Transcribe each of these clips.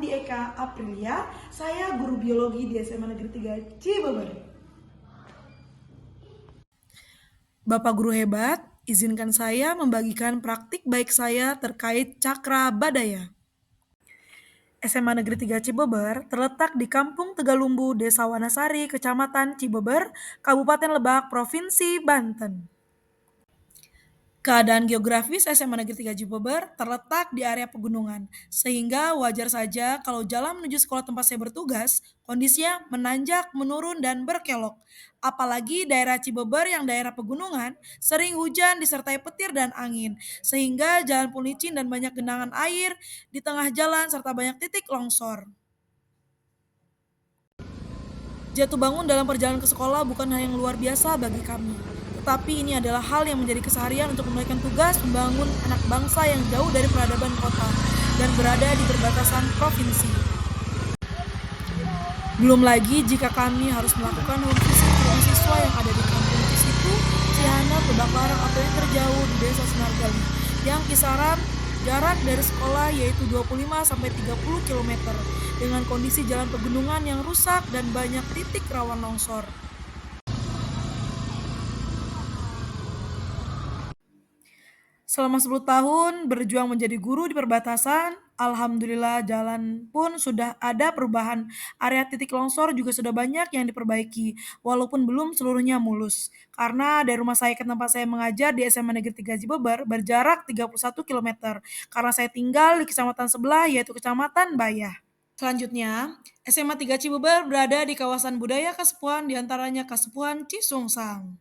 Andi Eka Aprilia, saya guru biologi di SMA Negeri 3 Cibeber. Bapak guru hebat, izinkan saya membagikan praktik baik saya terkait cakra badaya. SMA Negeri 3 Cibeber terletak di Kampung Tegalumbu, Desa Wanasari, Kecamatan Cibeber, Kabupaten Lebak, Provinsi Banten. Keadaan geografis SMA Negeri 3 Cibeber terletak di area pegunungan, sehingga wajar saja kalau jalan menuju sekolah tempat saya bertugas, kondisinya menanjak, menurun, dan berkelok. Apalagi daerah Cibeber yang daerah pegunungan, sering hujan disertai petir dan angin, sehingga jalan pun licin dan banyak genangan air di tengah jalan serta banyak titik longsor. Jatuh bangun dalam perjalanan ke sekolah bukan hal yang luar biasa bagi kami, tetapi ini adalah hal yang menjadi keseharian untuk menunaikan tugas membangun anak bangsa yang jauh dari peradaban kota dan berada di perbatasan provinsi. Belum lagi jika kami harus melakukan home visit ke rumah siswa yang ada di kampung Cisitu, Cihanat, Lebaklarang atau yang terjauh di Desa Senargali, yang kisaran jarak dari sekolah yaitu 25-30 km dengan kondisi jalan pegunungan yang rusak dan banyak titik rawan longsor. Selama 10 tahun berjuang menjadi guru di perbatasan, alhamdulillah jalan pun sudah ada perubahan. Area titik longsor juga sudah banyak yang diperbaiki, walaupun belum seluruhnya mulus. Karena dari rumah saya ke tempat saya mengajar di SMA Negeri 3 Cibeber berjarak 31 km, karena saya tinggal di kecamatan sebelah yaitu Kecamatan Bayah. Selanjutnya, SMA 3 Cibeber berada di kawasan budaya Kasepuhan, diantaranya Kasepuhan Cisungsang.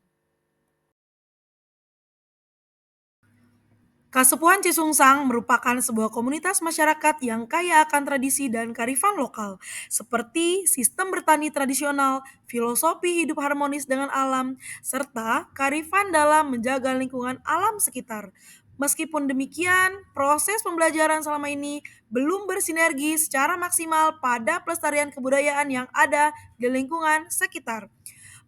Kasepuhan Cisungsang merupakan sebuah komunitas masyarakat yang kaya akan tradisi dan kearifan lokal, seperti sistem bertani tradisional, filosofi hidup harmonis dengan alam, serta kearifan dalam menjaga lingkungan alam sekitar. Meskipun demikian, proses pembelajaran selama ini belum bersinergi secara maksimal pada pelestarian kebudayaan yang ada di lingkungan sekitar.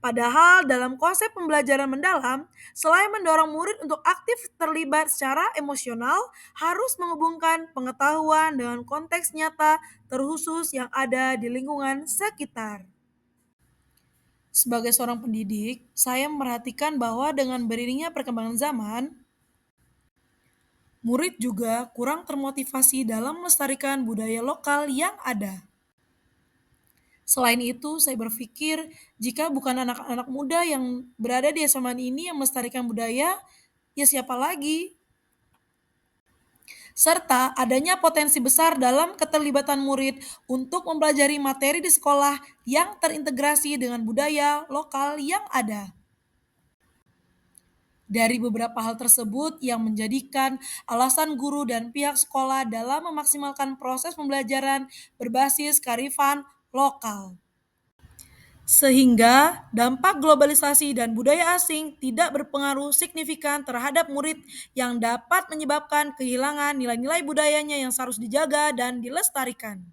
Padahal dalam konsep pembelajaran mendalam, selain mendorong murid untuk aktif terlibat secara emosional, harus menghubungkan pengetahuan dengan konteks nyata terkhusus yang ada di lingkungan sekitar. Sebagai seorang pendidik, saya memperhatikan bahwa dengan beriringnya perkembangan zaman, murid juga kurang termotivasi dalam melestarikan budaya lokal yang ada. Selain itu, saya berpikir jika bukan anak-anak muda yang berada di SMA ini yang melestarikan budaya, ya siapa lagi? Serta adanya potensi besar dalam keterlibatan murid untuk mempelajari materi di sekolah yang terintegrasi dengan budaya lokal yang ada. Dari beberapa hal tersebut yang menjadikan alasan guru dan pihak sekolah dalam memaksimalkan proses pembelajaran berbasis kearifan lokal. Sehingga dampak globalisasi dan budaya asing tidak berpengaruh signifikan terhadap murid yang dapat menyebabkan kehilangan nilai-nilai budayanya yang seharusnya dijaga dan dilestarikan.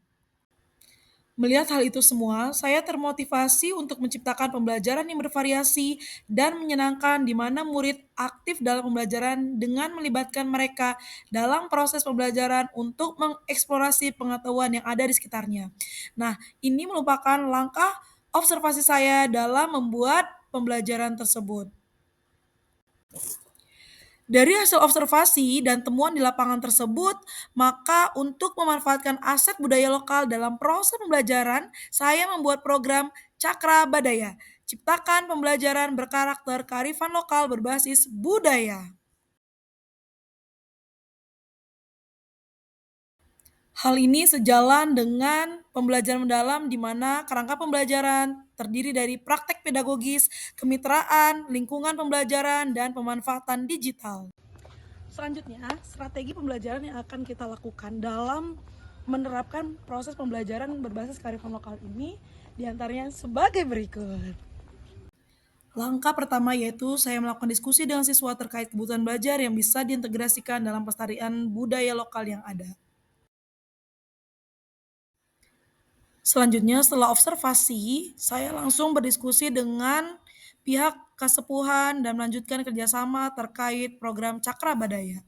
Melihat hal itu semua, saya termotivasi untuk menciptakan pembelajaran yang bervariasi dan menyenangkan di mana murid aktif dalam pembelajaran dengan melibatkan mereka dalam proses pembelajaran untuk mengeksplorasi pengetahuan yang ada di sekitarnya. Nah, ini merupakan langkah observasi saya dalam membuat pembelajaran tersebut. Dari hasil observasi dan temuan di lapangan tersebut, maka untuk memanfaatkan aset budaya lokal dalam proses pembelajaran, saya membuat program Cakra Badaya, ciptakan pembelajaran berkarakter kearifan lokal berbasis budaya. Hal ini sejalan dengan pembelajaran mendalam di mana kerangka pembelajaran terdiri dari praktek pedagogis, kemitraan, lingkungan pembelajaran, dan pemanfaatan digital. Selanjutnya, strategi pembelajaran yang akan kita lakukan dalam menerapkan proses pembelajaran berbasis kearifan lokal ini diantaranya sebagai berikut. Langkah pertama yaitu saya melakukan diskusi dengan siswa terkait kebutuhan belajar yang bisa diintegrasikan dalam pelestarian budaya lokal yang ada. Selanjutnya, setelah observasi, saya langsung berdiskusi dengan pihak Kasepuhan dan melanjutkan kerjasama terkait program Cakra Badaya.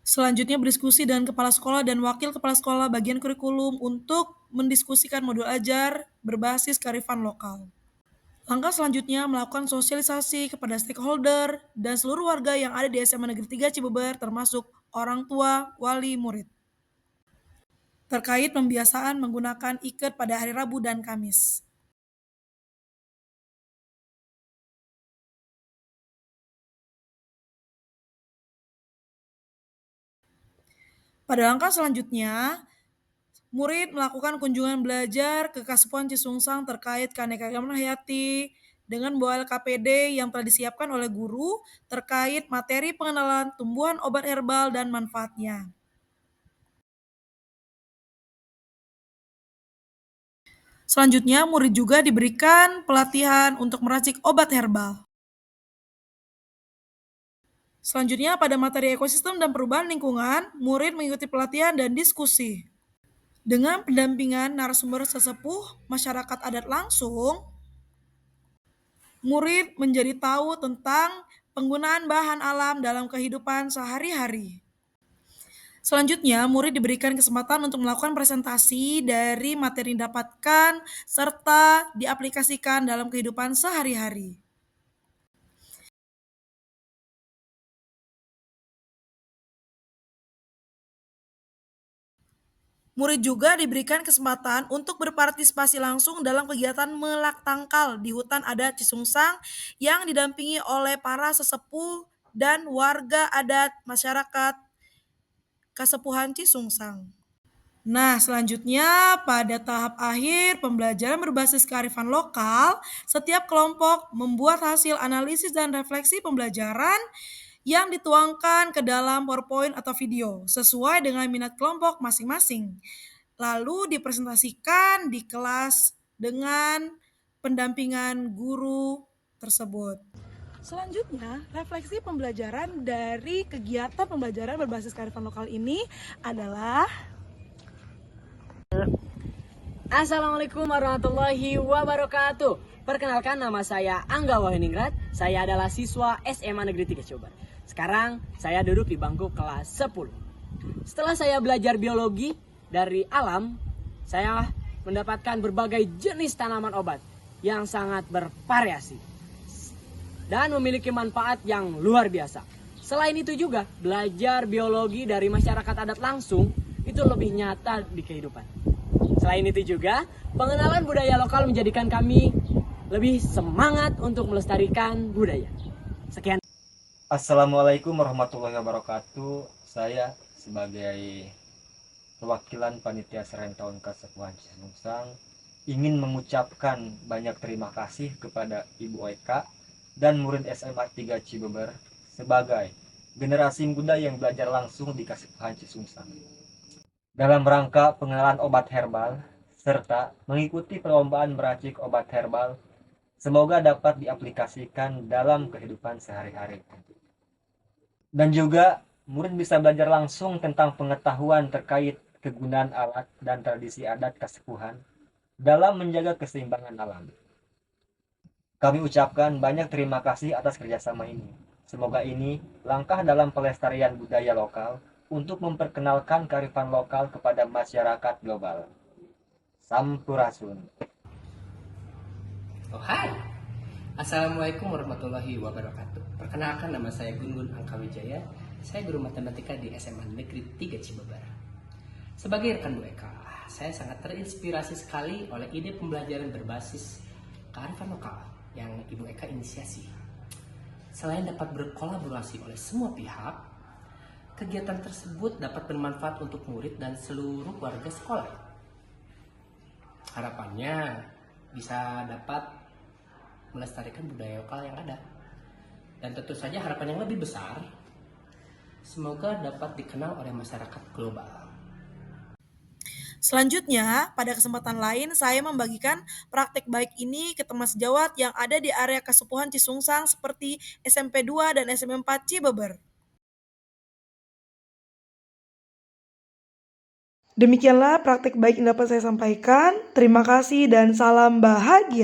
Selanjutnya berdiskusi dengan kepala sekolah dan wakil kepala sekolah bagian kurikulum untuk mendiskusikan modul ajar berbasis kearifan lokal. Langkah selanjutnya melakukan sosialisasi kepada stakeholder dan seluruh warga yang ada di SMA Negeri 3 Cibeber termasuk orang tua, wali, murid terkait pembiasaan menggunakan iket pada hari Rabu dan Kamis. Pada langkah selanjutnya, murid melakukan kunjungan belajar ke Kasupuan Cisungsang terkait keanekaragaman hayati dengan membawa KPD yang telah disiapkan oleh guru terkait materi pengenalan tumbuhan obat herbal dan manfaatnya. Selanjutnya, murid juga diberikan pelatihan untuk meracik obat herbal. Selanjutnya, pada materi ekosistem dan perubahan lingkungan, murid mengikuti pelatihan dan diskusi. Dengan pendampingan narasumber sesepuh masyarakat adat langsung, murid menjadi tahu tentang penggunaan bahan alam dalam kehidupan sehari-hari. Selanjutnya, murid diberikan kesempatan untuk melakukan presentasi dari materi yang didapatkan serta diaplikasikan dalam kehidupan sehari-hari. Murid juga diberikan kesempatan untuk berpartisipasi langsung dalam kegiatan melak tangkal di hutan adat Cisungsang yang didampingi oleh para sesepuh dan warga adat masyarakat Kasepuhan Cisungsang. Nah, selanjutnya pada tahap akhir pembelajaran berbasis kearifan lokal, setiap kelompok membuat hasil analisis dan refleksi pembelajaran yang dituangkan ke dalam PowerPoint atau video sesuai dengan minat kelompok masing-masing. Lalu dipresentasikan di kelas dengan pendampingan guru tersebut. Selanjutnya, refleksi pembelajaran dari kegiatan pembelajaran berbasis kearifan lokal ini adalah Assalamualaikum warahmatullahi wabarakatuh. Perkenalkan, nama saya Angga Wahiningrat. Saya adalah siswa SMA Negeri 3 Ciubar. Sekarang saya duduk di bangku kelas 10. Setelah saya belajar biologi dari alam, saya mendapatkan berbagai jenis tanaman obat yang sangat bervariasi dan memiliki manfaat yang luar biasa. Selain itu juga, belajar biologi dari masyarakat adat langsung itu lebih nyata di kehidupan. Selain itu juga, pengenalan budaya lokal menjadikan kami lebih semangat untuk melestarikan budaya. Sekian. Assalamualaikum warahmatullahi wabarakatuh. Saya sebagai perwakilan Panitia Serentahun Kasepuhan Cisungsang ingin mengucapkan banyak terima kasih kepada Ibu Eka dan murid SMA 3 Cibeber sebagai generasi muda yang belajar langsung di Kasepuhan Cisungsang dalam rangka pengenalan obat herbal serta mengikuti perlombaan meracik obat herbal. Semoga dapat diaplikasikan dalam kehidupan sehari-hari. Dan juga murid bisa belajar langsung tentang pengetahuan terkait kegunaan alat dan tradisi adat Kasepuhan dalam menjaga keseimbangan alam. Kami ucapkan banyak terima kasih atas kerjasama ini. Semoga ini langkah dalam pelestarian budaya lokal untuk memperkenalkan kearifan lokal kepada masyarakat global. Sampurasun. Oh hai, Assalamualaikum warahmatullahi wabarakatuh. Perkenalkan, nama saya Gun Angkawijaya. Saya guru matematika di SMA Negeri 3 Cibeber. Sebagai rekan Bu Eka, saya sangat terinspirasi sekali oleh ide pembelajaran berbasis kearifan lokal yang Ibu Eka inisiasi. Selain dapat berkolaborasi oleh semua pihak, kegiatan tersebut dapat bermanfaat untuk murid dan seluruh warga sekolah. Harapannya bisa dapat melestarikan budaya lokal yang ada. Dan tentu saja harapan yang lebih besar, semoga dapat dikenal oleh masyarakat global. Selanjutnya, pada kesempatan lain saya membagikan praktek baik ini ke teman sejawat yang ada di area Kasepuhan Cisungsang seperti SMP 2 dan SMP 4 Cibeber. Demikianlah praktek baik yang dapat saya sampaikan. Terima kasih dan salam bahagia.